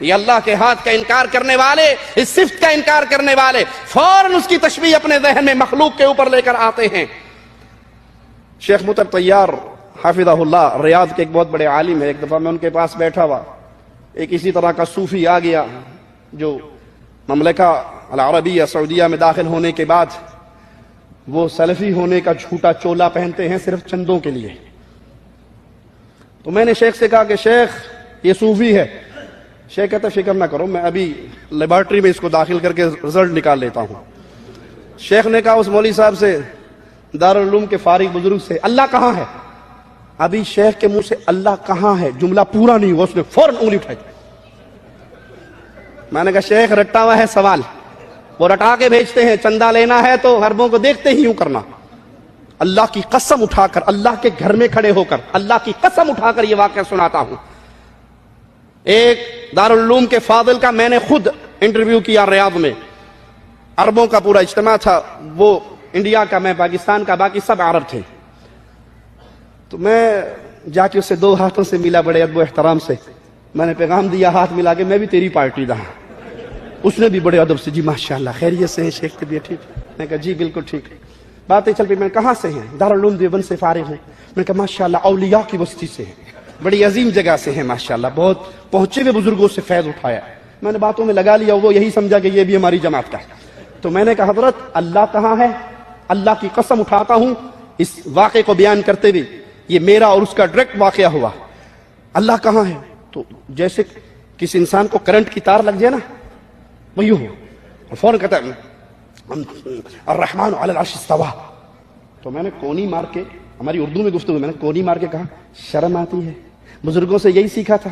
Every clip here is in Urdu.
یہ اللہ کے ہاتھ کا انکار کرنے والے، اس صفت کا انکار کرنے والے فوراً اس کی تشبیہ اپنے ذہن میں مخلوق کے اوپر لے کر آتے ہیں۔ شیخ مطر طیار حافظہ اللہ ریاض کے ایک بہت بڑے عالم ہے، ایک دفعہ میں ان کے پاس بیٹھا ہوا، ایک اسی طرح کا صوفی آ گیا جو مملکہ العربیہ سعودیہ میں داخل ہونے کے بعد وہ سلفی ہونے کا جھوٹا چولا پہنتے ہیں صرف چندوں کے لیے۔ تو میں نے شیخ سے کہا کہ شیخ یہ صوفی ہے۔ شیخ کہتا فکر نہ کرو، میں ابھی لیبارٹری میں اس کو داخل کر کے رزلٹ نکال لیتا ہوں۔ شیخ نے کہا اس مولوی صاحب سے، دارالعلوم کے فارغ بزرگ سے، اللہ کہاں ہے؟ ابھی شیخ کے منہ سے اللہ کہاں ہے جملہ پورا نہیں ہوا، اس نے فوراً انگلی اٹھائی۔ میں نے کہا شیخ رٹا ہوا ہے سوال، وہ رٹا کے بھیجتے ہیں، چندہ لینا ہے تو حربوں کو دیکھتے ہی یوں کرنا۔ اللہ کی قسم اٹھا کر، اللہ کے گھر میں کھڑے ہو کر اللہ کی قسم اٹھا کر یہ واقعہ سناتا ہوں۔ ایک دارالعلوم کے فاضل کا میں نے خود انٹرویو کیا ریاض میں، عربوں کا پورا اجتماع تھا، وہ انڈیا کا، میں پاکستان کا، باقی سب عرب تھے۔ تو میں جا کے اس سے 2 ہاتھوں سے ملا بڑے ادب و احترام سے، میں نے پیغام دیا ہاتھ ملا کے، میں بھی تیری پارٹی دا۔ اس نے بھی بڑے ادب سے، جی ماشاءاللہ خیریت سے ہیں شیخ طبیعت ٹھیک ہے؟ میں نے کہا جی بالکل ٹھیک ہے۔ باتیں چل پئی، میں نے کہاں سے ہیں؟ دارالعلوم دیوبند سے فارغ ہیں۔ میں نے کہا ماشاءاللہ اولیاء کی بستی سے ہیں، بڑی عظیم جگہ سے ہیں ماشاءاللہ، بہت پہنچے ہوئے بزرگوں سے فیض اٹھایا۔ میں نے باتوں میں لگا لیا، وہ یہی سمجھا کہ یہ بھی ہماری جماعت کا ہے۔ تو میں نے کہا حضرت اللہ کہاں ہے؟ اللہ کی قسم اٹھاتا ہوں اس واقعے کو بیان کرتے ہوئے، یہ میرا اور اس کا ڈائریکٹ واقعہ ہوا۔ اللہ کہاں ہے؟ تو جیسے کسی انسان کو کرنٹ کی تار لگ جائے نا، وہ یوں ہو، اور فوراً کہتا ہے الرحمن علی العرش استویٰ۔ تو میں نے کونی مار کے، ہماری اردو میں گفتگو، میں نے کونی مار کے کہا شرم آتی ہے؟ بزرگوں سے یہی سیکھا تھا،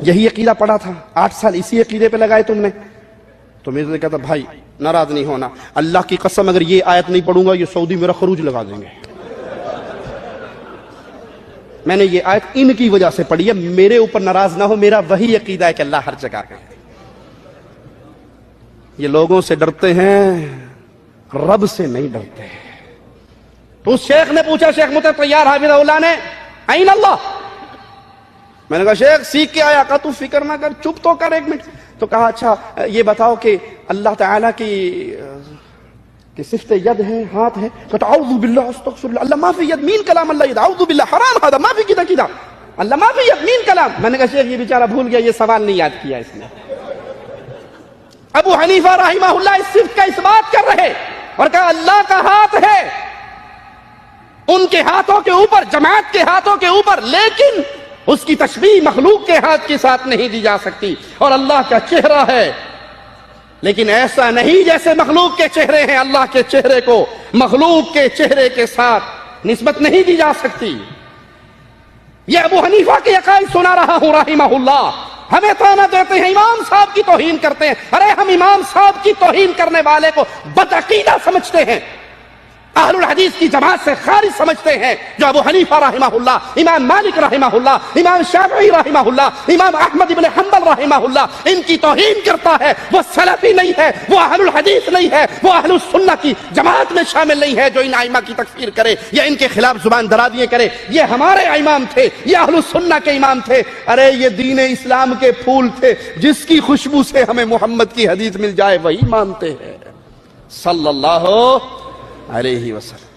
یہی عقیدہ پڑھا تھا، 8 سال اسی عقیدے پہ لگائے تم نے۔ تو میرے سے کہتا بھائی ناراض نہیں ہونا، اللہ کی قسم اگر یہ آیت نہیں پڑھوں گا یہ سعودی میرا خروج لگا دیں گے۔ میں نے یہ آیت ان کی وجہ سے پڑھی ہے، میرے اوپر ناراض نہ ہو، میرا وہی عقیدہ ہے کہ اللہ ہر جگہ ہے۔ یہ لوگوں سے ڈرتے ہیں، رب سے نہیں ڈرتے۔ تو اس شیخ نے پوچھا، شیخ مطر طیار حافظہ اللہ نے، این اللہ؟ میں نے کہا شیخ سیکھ کے آیا؟ کہا تو فکر نہ کر، چپ تو کر 1 منٹ۔ تو کہا اچھا یہ بتاؤ کہ اللہ تعالیٰ کی صفت ید ہے، ہاتھ ہے؟ کہا اعوذ باللہ استغفر اللہ، اللہ ما فی ید مین کلام اللہ ید، اعوذ باللہ حرام هذا ما فی کدا کدا، اللہ ما فی ید مین کلام۔ میں نے کہا شیخ یہ بیچارہ بھول گیا، یہ سوال نہیں یاد کیا اس نے۔ ابو حنیفہ رحمہ اللہ اس صفت کا اس بات کر رہے اور کہا اللہ کا ہاتھ ہے ان کے ہاتھوں کے اوپر، جماعت کے ہاتھوں کے اوپر، لیکن اس کی تشبیہ مخلوق کے ہاتھ کے ساتھ نہیں دی جا سکتی۔ اور اللہ کا چہرہ ہے لیکن ایسا نہیں جیسے مخلوق کے چہرے ہیں، اللہ کے چہرے کو مخلوق کے چہرے کے ساتھ نسبت نہیں دی جا سکتی۔ یہ ابو حنیفہ کے عقائد سنا رہا ہوں رحمہ اللہ، ہمیں تانا دیتے ہیں، امام صاحب کی توہین کرتے ہیں۔ ارے ہم امام صاحب کی توہین کرنے والے کو بدعقیدہ سمجھتے ہیں، اہل الحدیث کی جماعت سے خارج سمجھتے ہیں، جو ابو حنیفہ رحمہ اللہ، امام مالک رحمہ اللہ، امام شافعی رحمہ اللہ، امام احمد بن حنبل رحمہ اللہ ان کی توہین کرتا ہے۔ وہ سلفی نہیں ہے، وہ اہل الحدیث نہیں ہے، وہ اہل السنہ کی جماعت میں شامل نہیں ہے جو ان ائمہ کی تکفیر کرے یا ان کے خلاف زبان درازیاں کرے۔ یہ ہمارے امام تھے، یہ اہل السنہ کے امام تھے۔ ارے یہ دین اسلام کے پھول تھے، جس کی خوشبو سے ہمیں محمد کی حدیث مل جائے وہی مانتے ہیں صلی اللہ علیہ وسلم۔